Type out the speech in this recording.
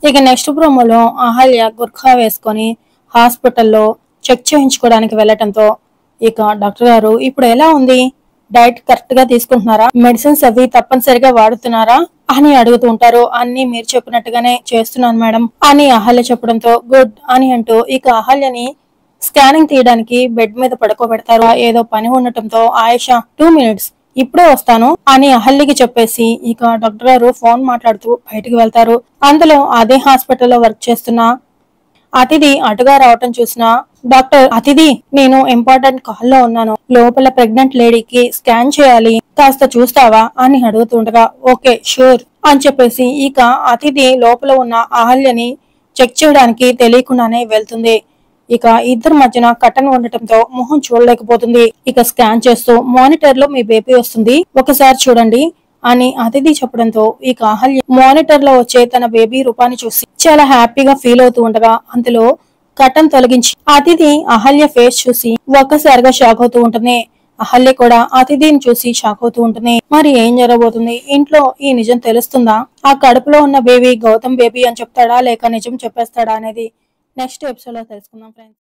ఇక నెక్స్ట్ ప్రోమోలో అహల్య గుర్ఖా వేసుకొని హాస్పిటల్లో చెక్ చేయించుకోవడానికి వెళ్ళటంతో ఇక డాక్టర్ గారు ఇప్పుడు ఎలా ఉంది, డైట్ కరెక్ట్ గా తీసుకుంటున్నారా, మెడిసిన్స్ అవి తప్పనిసరిగా వాడుతున్నారా అని అడుగుతూ ఉంటారు. అన్ని మీరు చెప్పినట్టుగానే చేస్తున్నాను మేడం అని అహల్య చెప్పడంతో గుడ్ అని అంటూ ఇక అహల్యని స్కానింగ్ తీయడానికి బెడ్ మీద పడుకోబెడతారు. ఏదో పని ఉండటంతో ఆయేషా 2 minutes ఇప్పుడే వస్తాను అని అహల్యకి చెప్పేసి ఇక డాక్టర్ గారు ఫోన్ మాట్లాడుతూ బయటికి వెళ్తారు. అందులో అదే హాస్పిటల్లో వర్క్ చేస్తున్న అతిథి అటుగా రావటం చూసిన డాక్టర్, అతిథి నేను ఇంపార్టెంట్ కాల్ లో ఉన్నాను, లోపల ప్రెగ్నెంట్ లేడీకి స్కాన్ చేయాలి, కాస్త చూస్తావా అని అడుగుతుండగా ఓకే షూర్ అని చెప్పేసి ఇక అతిథి లోపల ఉన్న అహల్యని చెక్ చేయడానికి తెలియకుండానే వెళ్తుంది. ఇక ఇద్దరి మధ్యన కటన్ ఉండటంతో మొహం చూడలేకపోతుంది. ఇక స్కాన్ చేస్తూ మానిటర్ లో మీ బేబీ వస్తుంది, ఒకసారి చూడండి అని అతిథి చెప్పడంతో ఇక అహల్య మానిటర్ లో వచ్చే తన బేబీ రూపాన్ని చూసి చాలా హ్యాపీగా ఫీల్ అవుతూ ఉండగా అందులో కటన్ తొలగించి అతిథి అహల్య ఫేస్ చూసి ఒక్కసారిగా షాక్ అవుతూ ఉంటుంది. అహల్య కూడా అతిథిని చూసి షాక్ అవుతూ ఉంటుంది. మరి ఏం జరగబోతుంది, ఇంట్లో ఈ నిజం తెలుస్తుందా, ఆ కడుపులో ఉన్న బేబీ గౌతమ్ బేబీ అని చెప్తాడా లేక నిజం చెప్పేస్తాడా అనేది నెక్స్ట్ ఎపిసోడ్ లో తెలుసుకుందాం ఫ్రెండ్స్.